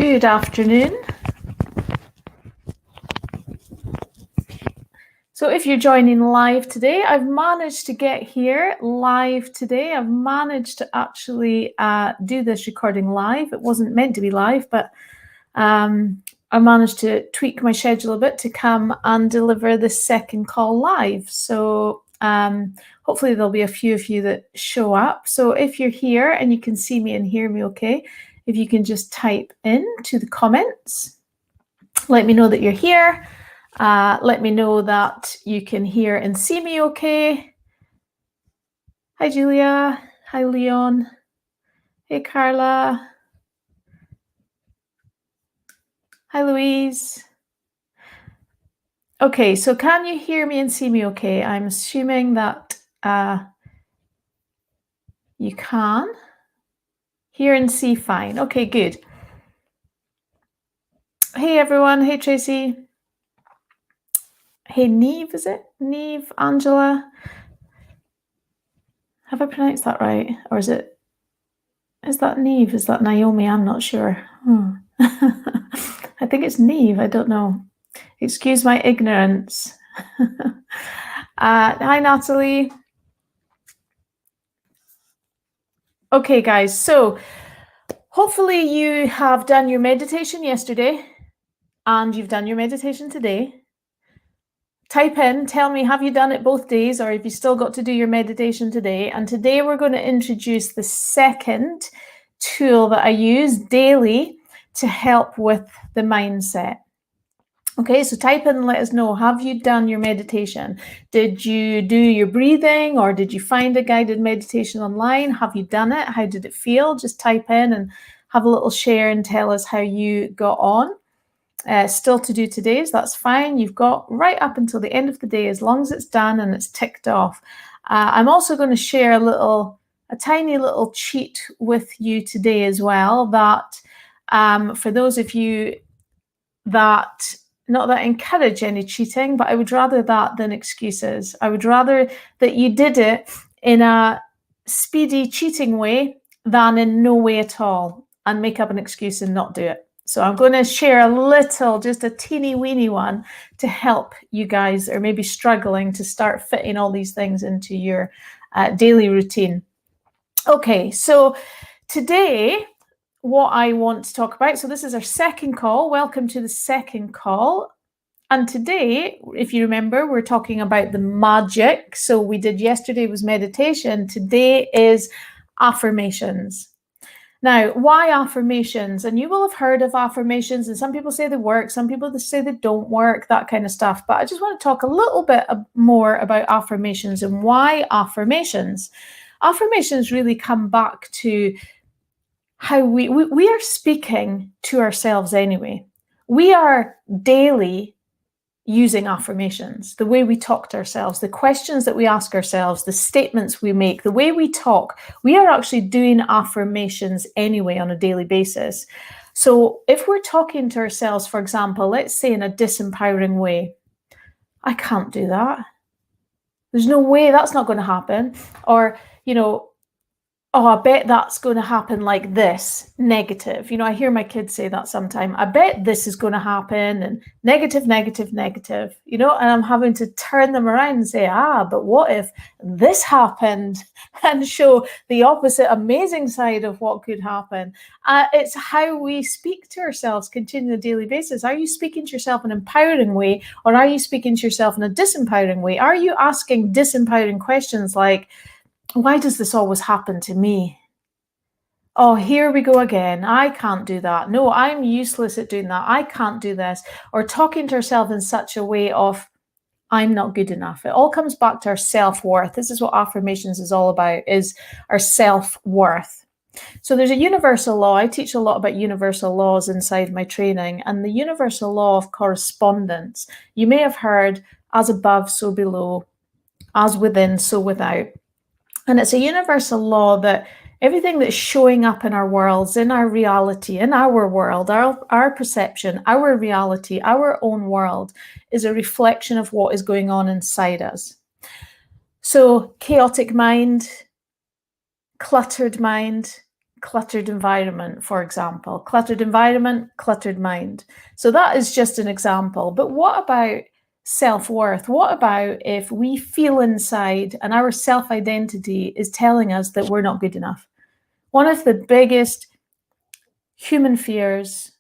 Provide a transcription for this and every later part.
Good afternoon. So if you're joining live today, I've managed to get here live today. I've managed to actually do this recording live. It wasn't meant to be live, but I managed to tweak my schedule a bit to come and deliver the second call live. So hopefully there'll be a few of you that show up. So if you're here and you can see me and hear me okay, if you can just type into the comments, let me know that you're here. Let me know that you can hear and see me okay. Hi, Julia. Hi, Leon. Hey, Carla. Hi, Louise. Okay, so can you hear me and see me okay? I'm assuming that you can hear and see fine. Okay, good. Hey, everyone. Hey, Tracy. Hey, Neve, is it? Neve, Angela. Have I pronounced that right? Or is that Neve? Is that Naomi? I'm not sure. I think it's Neve. I don't know. Excuse my ignorance. Hi, Natalie. Okay, guys. So hopefully you have done your meditation yesterday and you've done your meditation today. Type in, tell me, have you done it both days or have you still got to do your meditation today? And today we're going to introduce the second tool that I use daily to help with the mindset. Okay, so type in and let us know, have you done your meditation? Did you do your breathing or did you find a guided meditation online? Have you done it? How did it feel? Just type in and have a little share and tell us how you got on. Still to do today's, that's fine. You've got right up until the end of the day as long as it's done and it's ticked off. I'm also going to share a tiny little cheat with you today as well that for those of you that not that I encourage any cheating, but I would rather that than excuses. I would rather that you did it in a speedy cheating way than in no way at all and make up an excuse and not do it. So I'm going to share a little, just a teeny weeny one to help you guys or maybe struggling to start fitting all these things into your daily routine. Okay, so today, what I want to talk about. So this is our second call. Welcome to the second call. And today, if you remember, we're talking about the magic. So we did yesterday was meditation. Today is affirmations. Now, why affirmations? And you will have heard of affirmations, and some people say they work, some people say they don't work, that kind of stuff. But I just want to talk a little bit more about affirmations and why affirmations. Affirmations really come back to how we are speaking to ourselves anyway. We are daily using affirmations, the way we talk to ourselves, the questions that we ask ourselves, the statements we make, the way we talk. We are actually doing affirmations anyway on a daily basis. So if we're talking to ourselves, for example, let's say in a disempowering way, I can't do that. There's no way, that's not going to happen. Or, oh, I bet that's going to happen like this, negative. I hear my kids say that sometimes. I bet this is going to happen and negative, negative, negative, and I'm having to turn them around and say, but what if this happened, and show the opposite amazing side of what could happen. It's how we speak to ourselves continually on a daily basis. Are you speaking to yourself in an empowering way or are you speaking to yourself in a disempowering way? Are you asking disempowering questions like, why does this always happen to me? Oh, here we go again. I can't do that. No, I'm useless at doing that. I can't do this. Or talking to ourselves in such a way of, I'm not good enough. It all comes back to our self-worth. This is what affirmations is all about, is our self-worth. So there's a universal law. I teach a lot about universal laws inside my training, and the universal law of correspondence. You may have heard, as above, so below, as within, so without. And it's a universal law that everything that's showing up in our worlds, in our reality, in our world, our perception, our reality, our own world is a reflection of what is going on inside us. So chaotic mind, cluttered mind, cluttered environment, for example. Cluttered environment, cluttered mind. So that is just an example. But what about self-worth? What about if we feel inside and our self-identity is telling us that we're not good enough? One of the biggest human fears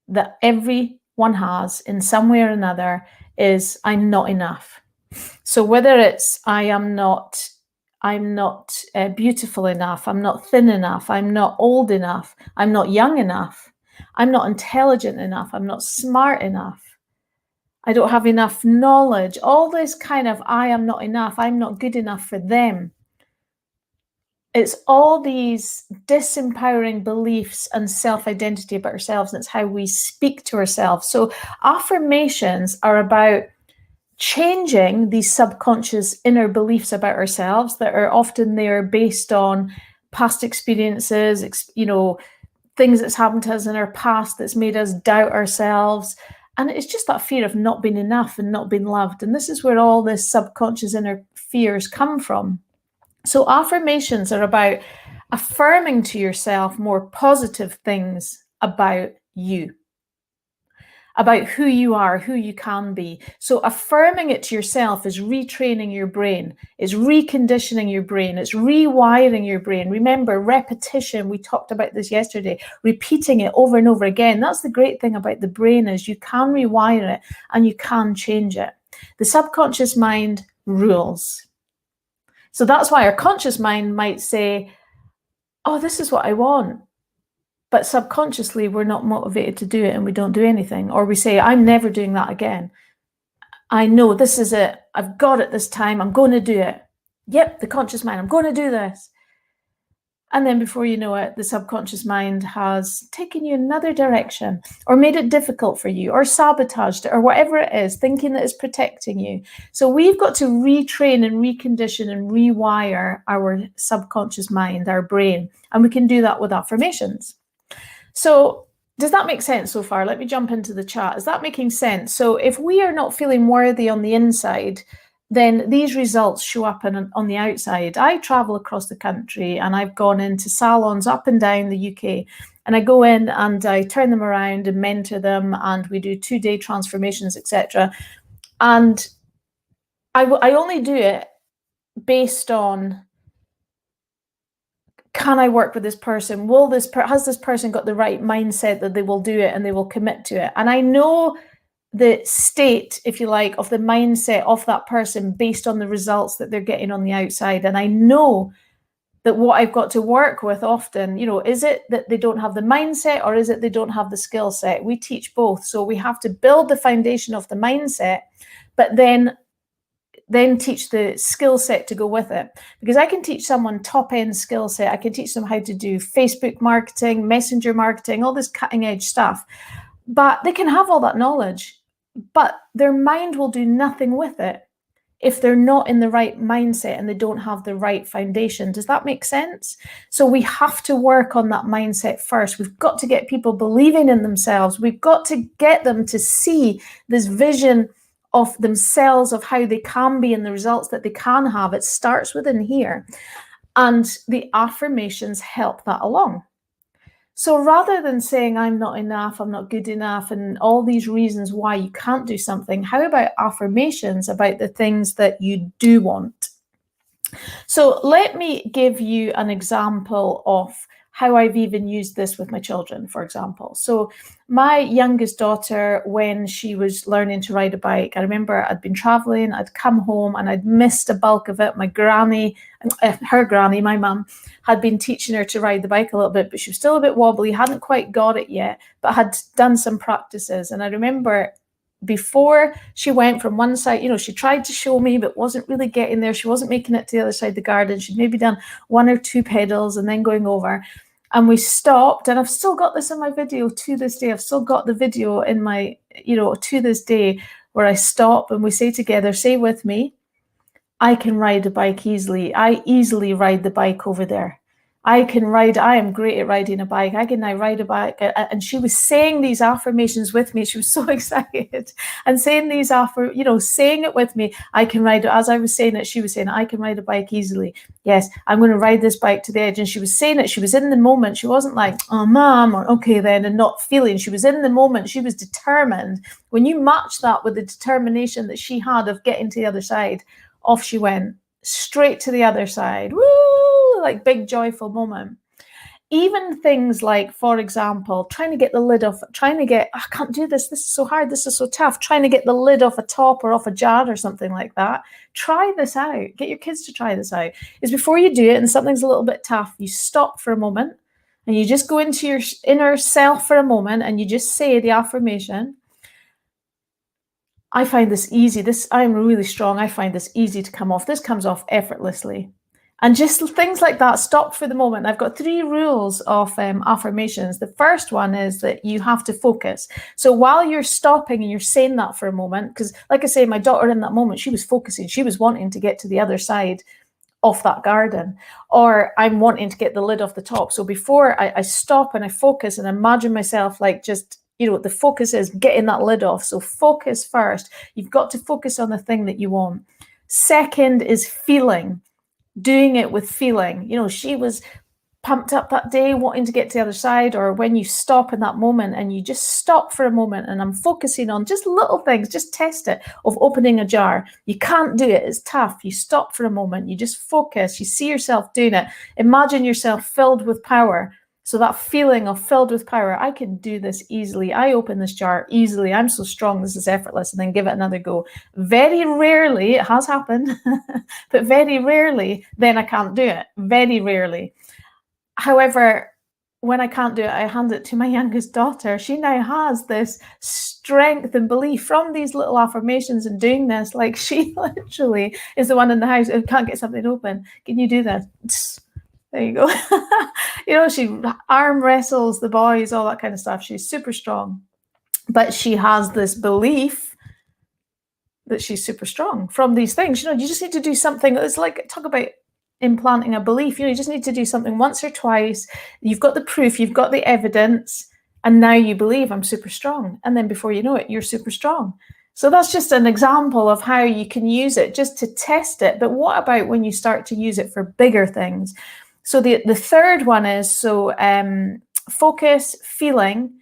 that everyone has in some way or another is I'm not enough. So whether it's I'm not beautiful enough, I'm not thin enough, I'm not old enough, I'm not young enough, I'm not intelligent enough, I'm not smart enough, I don't have enough knowledge, all this kind of I am not enough, I'm not good enough for them. It's all these disempowering beliefs and self-identity about ourselves, and it's how we speak to ourselves. So affirmations are about changing these subconscious inner beliefs about ourselves that are often there based on past experiences, things that's happened to us in our past that's made us doubt ourselves. And it's just that fear of not being enough and not being loved. And this is where all this subconscious inner fears come from. So affirmations are about affirming to yourself more positive things about you, about who you are, who you can be. So affirming it to yourself is retraining your brain, is reconditioning your brain, it's rewiring your brain. Remember, repetition, we talked about this yesterday, repeating it over and over again. That's the great thing about the brain, is you can rewire it and you can change it. The subconscious mind rules. So that's why our conscious mind might say, oh, this is what I want. But subconsciously, we're not motivated to do it and we don't do anything. Or we say, I'm never doing that again. I know this is it. I've got it this time. I'm going to do it. Yep, the conscious mind, I'm going to do this. And then before you know it, the subconscious mind has taken you another direction or made it difficult for you or sabotaged it or whatever it is, thinking that it's protecting you. So we've got to retrain and recondition and rewire our subconscious mind, our brain. And we can do that with affirmations. So does that make sense so far? Let me jump into the chat. Is that making sense? So if we are not feeling worthy on the inside, then these results show up on the outside. I travel across the country and I've gone into salons up and down the UK, and I go in and I turn them around and mentor them, and we do 2-day transformations, etc. And I only do it based on, can I work with this person? Has this person got the right mindset that they will do it and they will commit to it? And I know the state, if you like, of the mindset of that person based on the results that they're getting on the outside. And I know that what I've got to work with often, is it that they don't have the mindset or is it they don't have the skill set? We teach both. So we have to build the foundation of the mindset, but then teach the skill set to go with it. Because I can teach someone top-end skill set. I can teach them how to do Facebook marketing, messenger marketing, all this cutting edge stuff. But they can have all that knowledge, but their mind will do nothing with it if they're not in the right mindset and they don't have the right foundation. Does that make sense? So we have to work on that mindset first. We've got to get people believing in themselves. We've got to get them to see this vision of themselves, of how they can be and the results that they can have. It starts within here. And the affirmations help that along. So rather than saying, I'm not enough, I'm not good enough, and all these reasons why you can't do something, how about affirmations about the things that you do want? So let me give you an example of how I've even used this with my children, for example. So my youngest daughter, when she was learning to ride a bike, I remember I'd been traveling, I'd come home and I'd missed a bulk of it. My granny, her granny, my mum, had been teaching her to ride the bike a little bit, but she was still a bit wobbly, hadn't quite got it yet, but had done some practices. And I remember before she went from one side, she tried to show me, but wasn't really getting there. She wasn't making it to the other side of the garden. She'd maybe done 1 or 2 pedals and then going over. And we stopped, and I've still got this in my video to this day. I've still got the video in my, to this day, where I stop and we say together, say with me, I can ride a bike easily. I easily ride the bike over there. I am great at riding a bike. I can now ride a bike. And she was saying these affirmations with me. She was so excited and saying saying it with me. I can ride, as I was saying it, she was saying, I can ride a bike easily. Yes, I'm going to ride this bike to the edge. And she was saying it. She was in the moment. She wasn't like, oh, mom, or okay then, and not feeling. She was in the moment. She was determined. When you match that with the determination that she had of getting to the other side, off she went, straight to the other side. Woo! Like big joyful moment. Even things like, for example, trying to get the lid off, I can't do this. This is so hard. This is so tough. Trying to get the lid off a top or off a jar or something like that. Try this out. Get your kids to try this out. Is before you do it and something's a little bit tough, you stop for a moment and you just go into your inner self for a moment and you just say the affirmation. I find this easy. I'm really strong. I find this easy to come off. This comes off effortlessly. And just things like that, stop for the moment. I've got 3 rules of affirmations. The first one is that you have to focus. So while you're stopping and you're saying that for a moment, because like I say, my daughter in that moment, she was focusing. She was wanting to get to the other side of that garden, or I'm wanting to get the lid off the top. So before I stop and I focus and imagine myself like just, the focus is getting that lid off. So focus first. You've got to focus on the thing that you want. Second is feeling, doing it with feeling. She was pumped up that day, wanting to get to the other side, or when you stop in that moment and you just stop for a moment and I'm focusing on just little things, just test it, of opening a jar. You can't do it. It's tough. You stop for a moment. You just focus. You see yourself doing it. Imagine yourself filled with power. So that feeling of filled with power, I can do this easily. I open this jar easily. I'm so strong. This is effortless. And then give it another go. Very rarely, it has happened, but very rarely, then I can't do it. Very rarely. However, when I can't do it, I hand it to my youngest daughter. She now has this strength and belief from these little affirmations and doing this. Like she literally is the one in the house who can't get something open. Can you do this? There you go. She arm wrestles the boys, all that kind of stuff. She's super strong. But she has this belief that she's super strong from these things. You just need to do something. It's like, talk about implanting a belief. You just need to do something once or twice. You've got the proof, you've got the evidence, and now you believe I'm super strong. And then before you know it, you're super strong. So that's just an example of how you can use it just to test it. But what about when you start to use it for bigger things? So the third one is focus, feeling,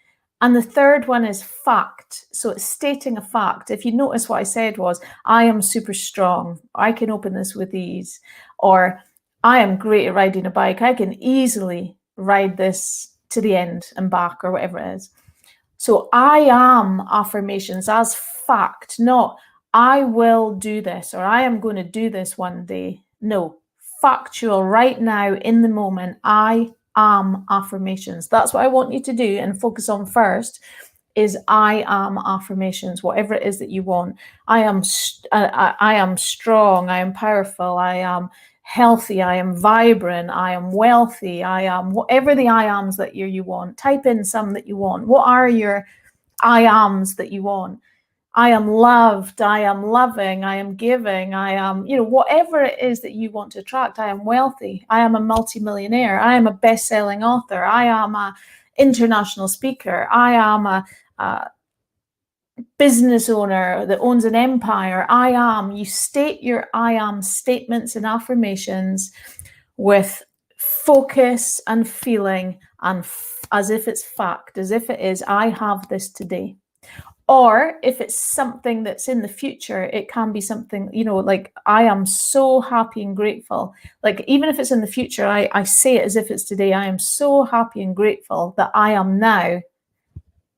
and the third one is fact. So it's stating a fact. If you notice what I said was, I am super strong. I can open this with ease. Or I am great at riding a bike. I can easily ride this to the end and back, or whatever it is. So I am affirmations as fact, not I will do this or I am going to do this one day. No, factual right now in the moment. I am affirmations. That's what I want you to do and focus on first is I am affirmations, whatever it is that you want. I am strong. I am powerful. I am healthy. I am vibrant. I am wealthy. I am whatever the I ams that you want. Type in some that you want. What are your I ams that you want? I am loved. I am loving. I am giving. I am, whatever it is that you want to attract. I am wealthy. I am a multimillionaire. I am a best-selling author. I am a international speaker. I am a business owner that owns an empire. You state your I am statements and affirmations with focus and feeling and as if it's fact, as if it is, I have this today. Or if it's something that's in the future, it can be something, like I am so happy and grateful. Like even if it's in the future, I say it as if it's today. I am so happy and grateful that I am now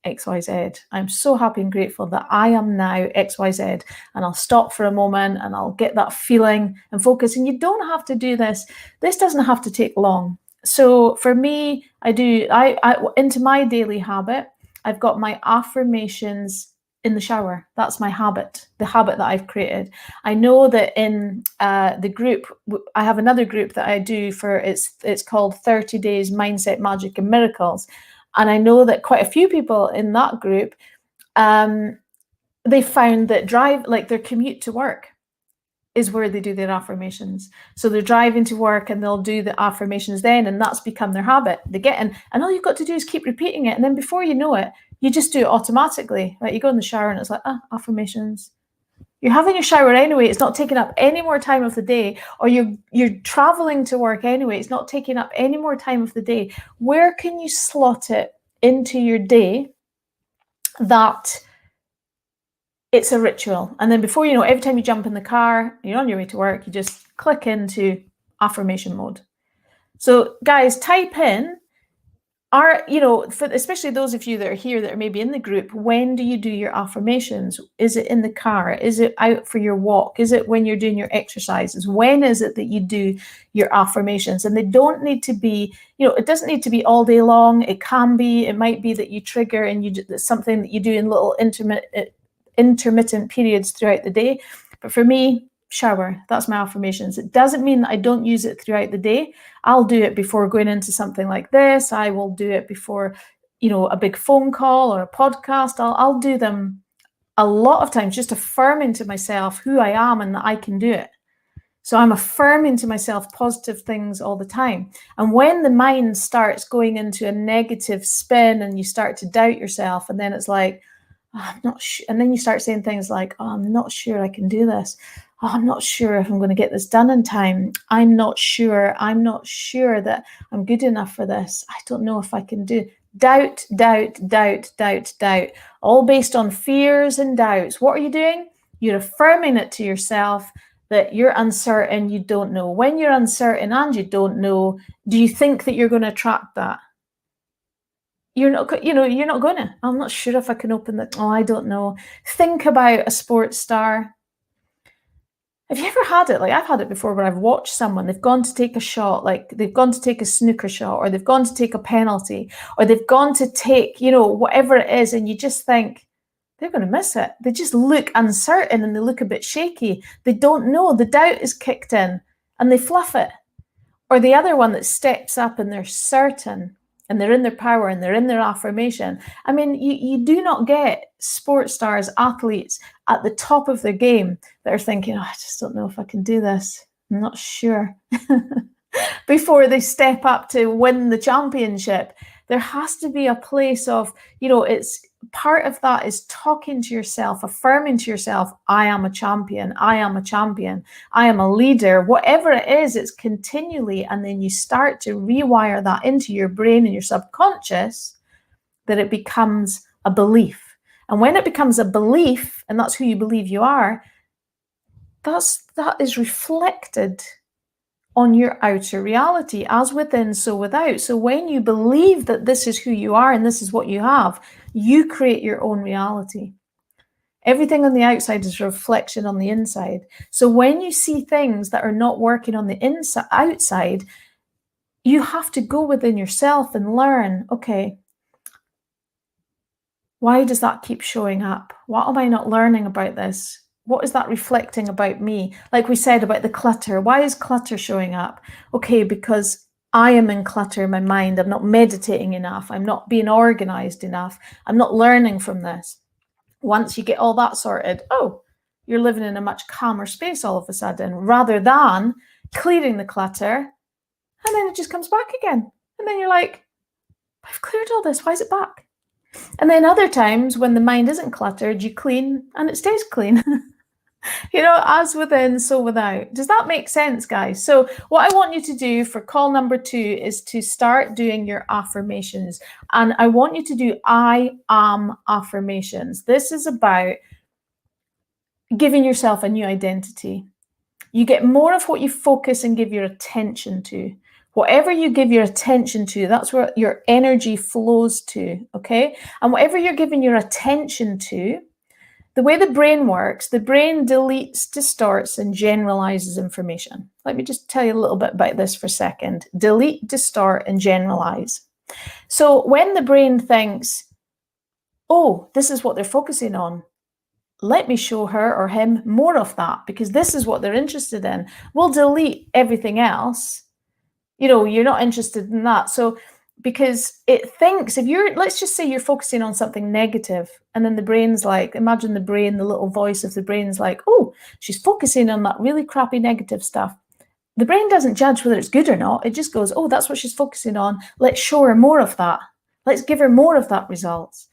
XYZ. I'm so happy and grateful that I am now XYZ. And I'll stop for a moment and I'll get that feeling and focus. And you don't have to do this. This doesn't have to take long. So for me, I into my daily habit, I've got my affirmations in the shower. That's my habit, the habit that I've created. I know that in the group, I have another group that I do for, it's called 30 Days Mindset, Magic and Miracles. And I know that quite a few people in that group, they found that their commute to work, is where they do their affirmations. So they're driving to work and they'll do the affirmations then, and that's become their habit. They get in, and all you've got to do is keep repeating it. And then before you know it, you just do it automatically. Like you go in the shower and it's like, affirmations. You're having a shower anyway. It's not taking up any more time of the day. Or you're traveling to work anyway. It's not taking up any more time of the day. Where can you slot it into your day that it's a ritual? And then before you know, every time you jump in the car, you're on your way to work, you just click into affirmation mode. So guys, type in, especially those of you that are here that are maybe in the group, when do you do your affirmations? Is it in the car? Is it out for your walk? Is it when you're doing your exercises? When is it that you do your affirmations? And they don't need to be, it doesn't need to be all day long. It might be that you trigger and it's something that you do in little intermittent periods throughout the day. But for me, shower, that's my affirmations. It doesn't mean that I don't use it throughout the day. I'll do it before going into something like this. I will do it before, a big phone call or a podcast. I'll do them a lot of times, just affirming to myself who I am and that I can do it. So I'm affirming to myself positive things all the time. And when the mind starts going into a negative spin and you start to doubt yourself, and then it's like, I'm not sure. And then you start saying things like, I'm not sure I can do this. I'm not sure if I'm going to get this done in time. I'm not sure that I'm good enough for this. I don't know if I can do. Doubt, all based on fears and doubts. What are you doing? You're affirming it to yourself that you're uncertain, you don't know. When you're uncertain and you don't know, do you think that you're going to attract that? You're not going to. I'm not sure if I can open that. I don't know. Think about a sports star. Have you ever had it? Like I've had it before where I've watched someone, they've gone to take a shot, like they've gone to take a snooker shot, or they've gone to take a penalty, or they've gone to take, whatever it is, and you just think, they're going to miss it. They just look uncertain and they look a bit shaky. They don't know. The doubt is kicked in and they fluff it. Or the other one that steps up and they're certain and they're in their power and they're in their affirmation. I mean, you do not get sports stars, athletes at the top of their game that are thinking, I just don't know if I can do this. I'm not sure. Before they step up to win the championship, there has to be a place of, it's part of that is talking to yourself, affirming to yourself, I am a champion, I am a champion, I am a leader, whatever it is, it's continually. And then you start to rewire that into your brain and your subconscious that it becomes a belief. And when it becomes a belief, and that's who you believe you are, that is reflected on your outer reality, as within, so without. So when you believe that this is who you are and this is what you have, you create your own reality. Everything on the outside is a reflection on the inside. So when you see things that are not working on the outside, you have to go within yourself and learn, okay, why does that keep showing up? What am I not learning about this? What is that reflecting about me? Like we said about the clutter. Why is clutter showing up? Okay, because I am in clutter in my mind. I'm not meditating enough. I'm not being organized enough. I'm not learning from this. Once you get all that sorted, you're living in a much calmer space all of a sudden, rather than clearing the clutter. And then it just comes back again. And then you're like, I've cleared all this. Why is it back? And then other times when the mind isn't cluttered, you clean and it stays clean. As within, so without. Does that make sense, guys? So what I want you to do for call number 2 is to start doing your affirmations. And I want you to do I am affirmations. This is about giving yourself a new identity. You get more of what you focus and give your attention to. Whatever you give your attention to, that's where your energy flows to, okay? And whatever you're giving your attention to, the way the brain works, the brain deletes, distorts, and generalizes information. Let me just tell you a little bit about this for a second. Delete, distort, and generalize. So when the brain thinks, this is what they're focusing on, let me show her or him more of that because this is what they're interested in. We'll delete everything else. You're not interested in that. So because it thinks, if you're, let's just say you're focusing on something negative, and then the brain's like, imagine the brain, the little voice of the brain's like, oh, she's focusing on that really crappy negative stuff. The brain doesn't judge whether it's good or not. It just goes, oh, that's what she's focusing on. Let's show her more of that. Let's give her more of that results.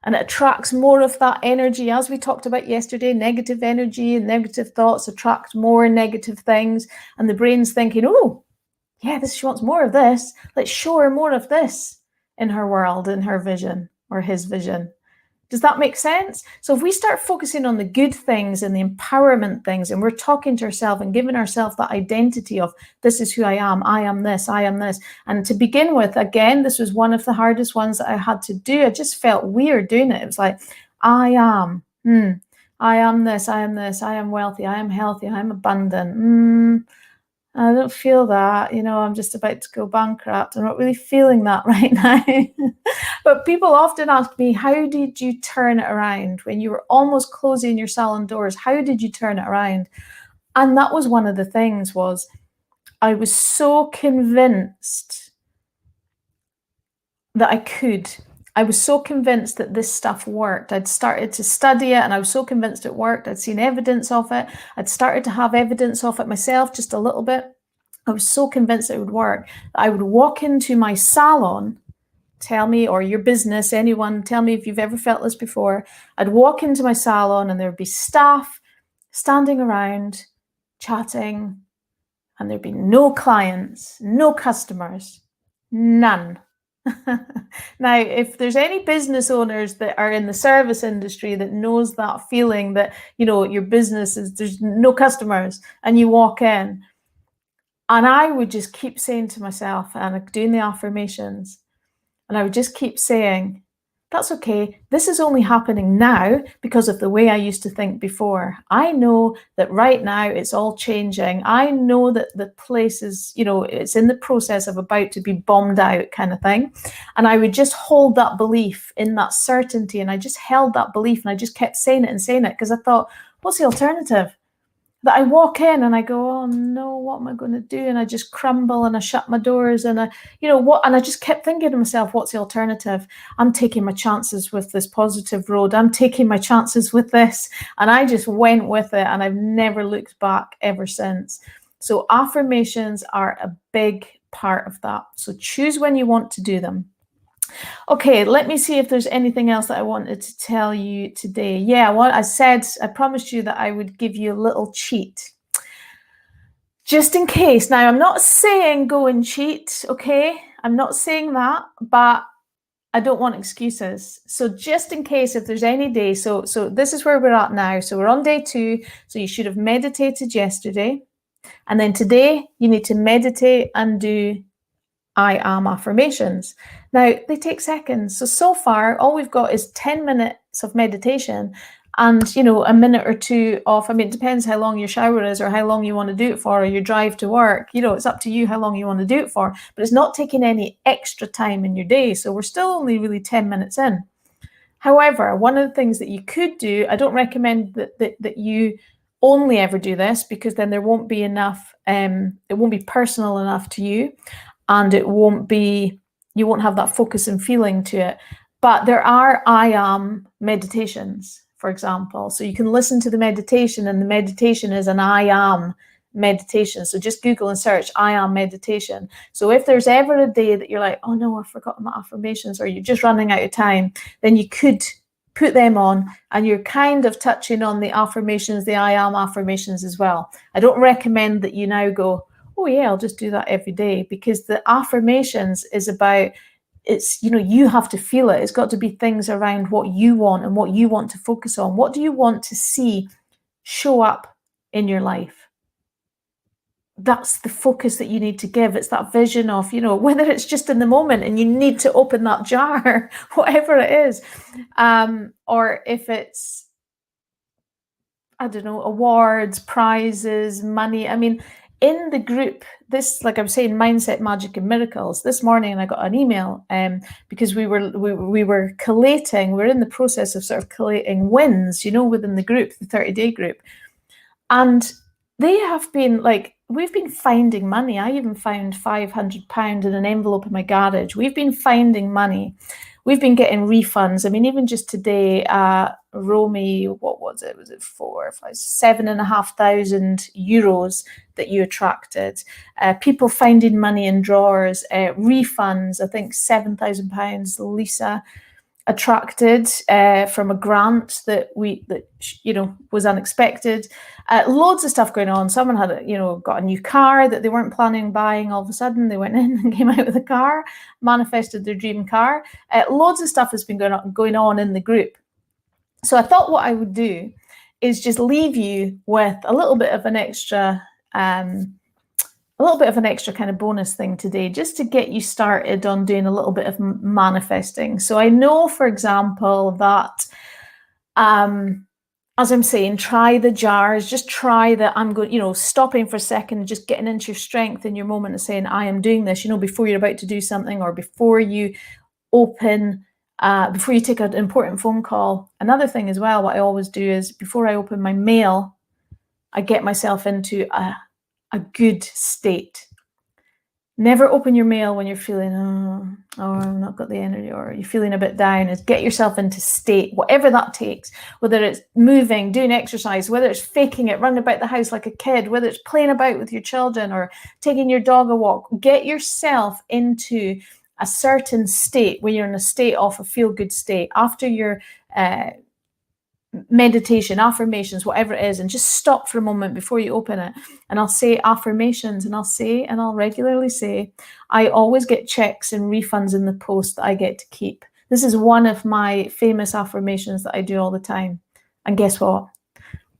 And it attracts more of that energy. As we talked about yesterday, negative energy and negative thoughts attract more negative things. And the brain's thinking, oh, yeah, she wants more of this. Let's show her more of this in her world, in her vision or his vision. Does that make sense? So if we start focusing on the good things and the empowerment things, and we're talking to ourselves and giving ourselves that identity of, this is who I am this, I am this. And to begin with, again, this was one of the hardest ones that I had to do. I just felt weird doing it. It was like, I am this, I am this, I am wealthy, I am healthy, I am abundant. I don't feel that, I'm just about to go bankrupt. I'm not really feeling that right now. But people often ask me, how did you turn it around when you were almost closing your salon doors? How did you turn it around? And that was one of the things, was I was so convinced that I could. I was so convinced that this stuff worked. I'd started to study it and I was so convinced it worked. I'd seen evidence of it. I'd started to have evidence of it myself, just a little bit. I was so convinced it would work. I would walk into my salon, tell me, or your business, anyone, tell me if you've ever felt this before. I'd walk into my salon and there'd be staff standing around chatting, and there'd be no clients, no customers, none. Now, if there's any business owners that are in the service industry that knows that feeling that, your business is, there's no customers, and you walk in, and I would just keep saying to myself, and doing the affirmations, and I would just keep saying, that's okay. This is only happening now because of the way I used to think before. I know that right now it's all changing. I know that the place is, it's in the process of about to be bombed out, kind of thing. And I would just hold that belief in that certainty. And I just held that belief and I just kept saying it because I thought, what's the alternative? That I walk in and I go, oh no, what am I going to do? And I just crumble and I shut my doors and and I just kept thinking to myself, what's the alternative? I'm taking my chances with this positive road. I'm taking my chances with this. And I just went with it and I've never looked back ever since. So affirmations are a big part of that. So choose when you want to do them. Okay, let me see if there's anything else that I wanted to tell you today. Yeah, what I said, I promised you that I would give you a little cheat. Just in case. Now, I'm not saying go and cheat, okay? I'm not saying that, but I don't want excuses. So just in case, if there's any day, so this is where we're at now. So we're on day 2, so you should have meditated yesterday. And then today, you need to meditate and do I am affirmations. Now, they take seconds. So far, all we've got is 10 minutes of meditation and, a minute or two off. I mean, it depends how long your shower is or how long you want to do it for, or your drive to work. It's up to you how long you want to do it for, but it's not taking any extra time in your day. So we're still only really 10 minutes in. However, one of the things that you could do, I don't recommend that you only ever do this, because then there won't be enough, it won't be personal enough to you. And you won't have that focus and feeling to it. But there are I am meditations, for example. So you can listen to the meditation, and the meditation is an I am meditation. So just Google and search I am meditation. So if there's ever a day that you're like, oh no, I've forgotten my affirmations, or you're just running out of time, then you could put them on, and you're kind of touching on the affirmations, the I am affirmations as well. I don't recommend that you now go, oh yeah, I'll just do that every day, because the affirmations is about, it's, you have to feel it. It's got to be things around what you want and what you want to focus on. What do you want to see show up in your life? That's the focus that you need to give. It's that vision of, whether it's just in the moment and you need to open that jar, whatever it is, or if it's, I don't know, awards, prizes, money. I mean, in the group, this, like I was saying, Mindset, Magic and Miracles, this morning I got an email because we were collating, we're in the process of sort of collating wins, within the group, the 30-day group. And they have been like we've been finding money. I even found £500 in an envelope in my garage. We've been finding money. We've been getting refunds. I mean, even just today, Romy, what was it? Was it 7,500 euros that you attracted? People finding money in drawers, refunds. I think £7,000. Lisa attracted from a grant that was unexpected. Loads of stuff going on. Someone had got a new car that they weren't planning on buying. All of a sudden they went in and came out with a car, manifested their dream car. Loads of stuff has been going on in the group. So I thought what I would do is just leave you with a little bit of an extra kind of bonus thing today, just to get you started on doing a little bit of manifesting. So I know, for example, that as I'm saying, try the jars, just try that. I'm going, stopping for a second, just getting into your strength in your moment and saying, I am doing this, before you're about to do something, or before you open, before you take an important phone call. Another thing as well, what I always do is before I open my mail, I get myself into a good state. Never open your mail when you're feeling, I've not got the energy, or you're feeling a bit down. Is get yourself into state, whatever that takes, whether it's moving, doing exercise, whether it's faking it, running about the house like a kid, whether it's playing about with your children or taking your dog a walk. Get yourself into a certain state where you're in a state of a feel-good state after your meditation, affirmations, whatever it is, and just stop for a moment before you open it. And I'll say affirmations, and I'll regularly say, I always get checks and refunds in the post that I get to keep. This is one of my famous affirmations that I do all the time. And guess what?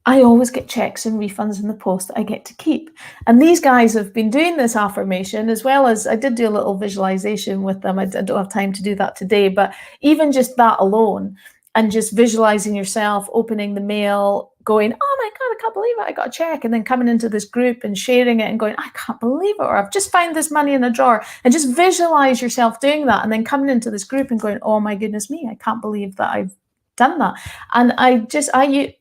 I always get checks and refunds in the post that I get to keep. And these guys have been doing this affirmation, as well as I did do a little visualization with them. I don't have time to do that today, but even just that alone, and just visualizing yourself opening the mail, going, oh my God, I can't believe it, I got a check, and then coming into this group and sharing it and going, I can't believe it, or I've just found this money in a drawer, and just visualize yourself doing that, and then coming into this group and going, oh my goodness me, I can't believe that I've done that. And the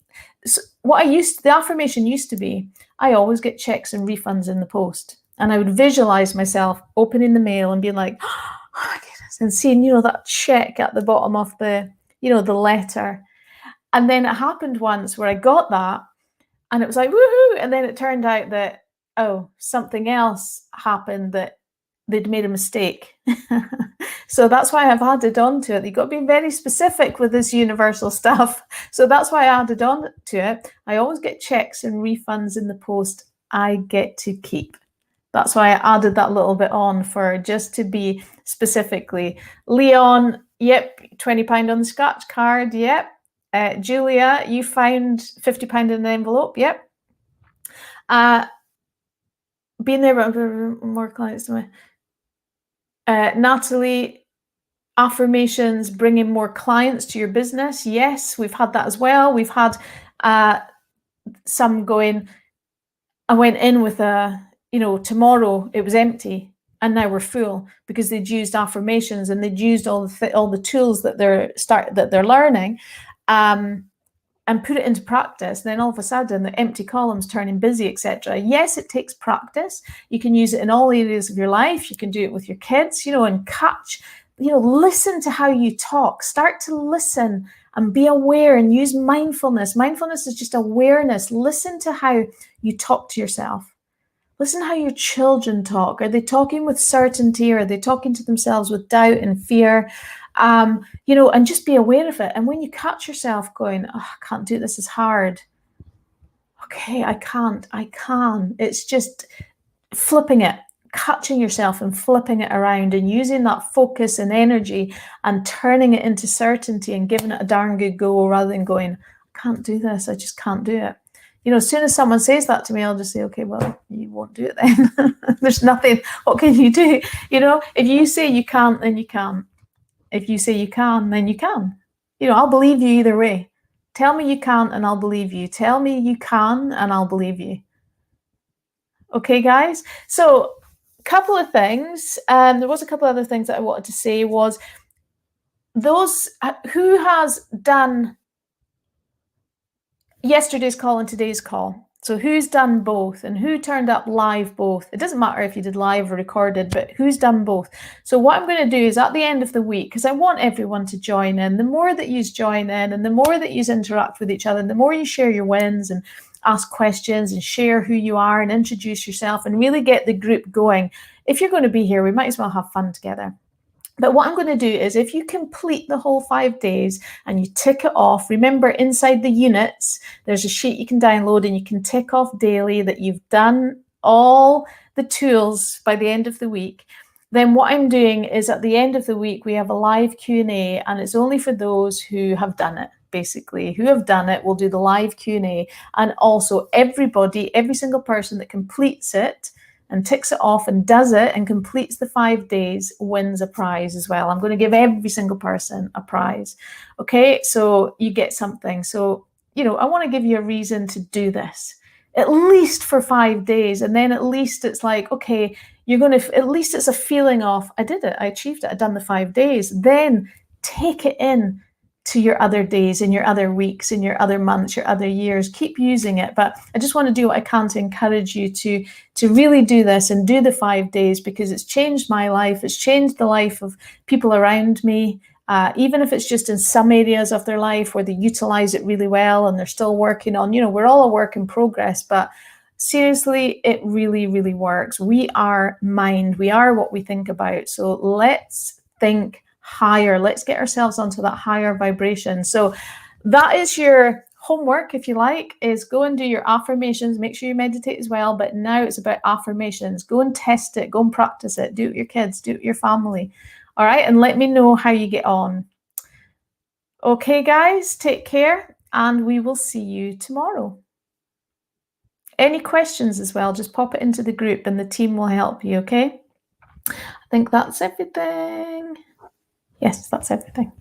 affirmation used to be, I always get checks and refunds in the post. And I would visualize myself opening the mail and being like, oh my goodness, and seeing, that check at the bottom of the letter. And then it happened once where I got that and it was like, woohoo. And then it turned out that, something else happened, that they'd made a mistake. So that's why I've added on to it. You've got to be very specific with this universal stuff. So that's why I added on to it. I always get checks and refunds in the post I get to keep. That's why I added that little bit on, for just to be specifically. Leon, yep, £20 on the scratch card, yep. Julia, you found £50 in an envelope, yep. Being there, but more clients. Natalie, affirmations, bringing more clients to your business. Yes, we've had that as well. We've had some going, I went in with tomorrow it was empty, and now we're full, because they'd used affirmations and they'd used all the tools that they're learning, and put it into practice. And then all of a sudden the empty columns turning busy, etc. Yes, it takes practice. You can use it in all areas of your life. You can do it with your kids, and catch, listen to how you talk. Start to listen and be aware, and use mindfulness. Mindfulness is just awareness. Listen to how you talk to yourself. Listen how your children talk. Are they talking with certainty, or are they talking to themselves with doubt and fear? And just be aware of it. And when you catch yourself going, oh, I can't do this, it's hard. Okay, I can. It's just flipping it, catching yourself and flipping it around, and using that focus and energy and turning it into certainty and giving it a darn good go, rather than going, I can't do this, I just can't do it. As soon as someone says that to me, I'll just say, okay, well, you won't do it then. There's nothing, what can you do? If you say you can't, then you can't. If you say you can, then you can. I'll believe you either way. Tell me you can't and I'll believe you. Tell me you can and I'll believe you. Okay, guys? So a couple of things. There was a couple other things that I wanted to say was, those who has done yesterday's call and today's call, So who's done both and who turned up live both? It doesn't matter if you did live or recorded, but who's done both? So what I'm going to do is at the end of the week, because I want everyone to join in, the more that you join in and the more that you interact with each other, and the more you share your wins and ask questions and share who you are and introduce yourself and really get the group going. If you're going to be here, we might as well have fun together. But what I'm going to do is if you complete the whole 5 days and you tick it off, remember inside the units, there's a sheet you can download and you can tick off daily that you've done all the tools by the end of the week. Then what I'm doing is at the end of the week, we have a live Q&A, and it's only for those who have done it. Basically, who have done it, we'll do the live Q&A, and also everybody, every single person that completes it and ticks it off and does it and completes the 5 days wins a prize as well. I'm going to give every single person a prize. Okay, so you get something. So, you know, I want to give you a reason to do this, at least for 5 days. And then at least it's like, okay, you're going to, at least it's a feeling of, I did it, I achieved it, I've done the 5 days. Then take it in to your other days, in your other weeks, in your other months, your other years. Keep using it. But I just want to do what I can to encourage you to really do this and do the 5 days, because it's changed my life. It's changed the life of people around me. Even if it's just in some areas of their life where they utilize it really well and they're still working on, you know, we're all a work in progress, but seriously, it really, really works. We are mind. We are what we think about. So let's think higher. Let's get ourselves onto that higher vibration. So that is your homework, if you like, is go and do your affirmations. Make sure you meditate as well. But now it's about affirmations. Go and test it. Go and practice it. Do it with your kids. Do it with your family. All right. And let me know how you get on. Okay, guys, take care. And we will see you tomorrow. Any questions as well, just pop it into the group and the team will help you. Okay. I think that's everything. Yes, that's everything.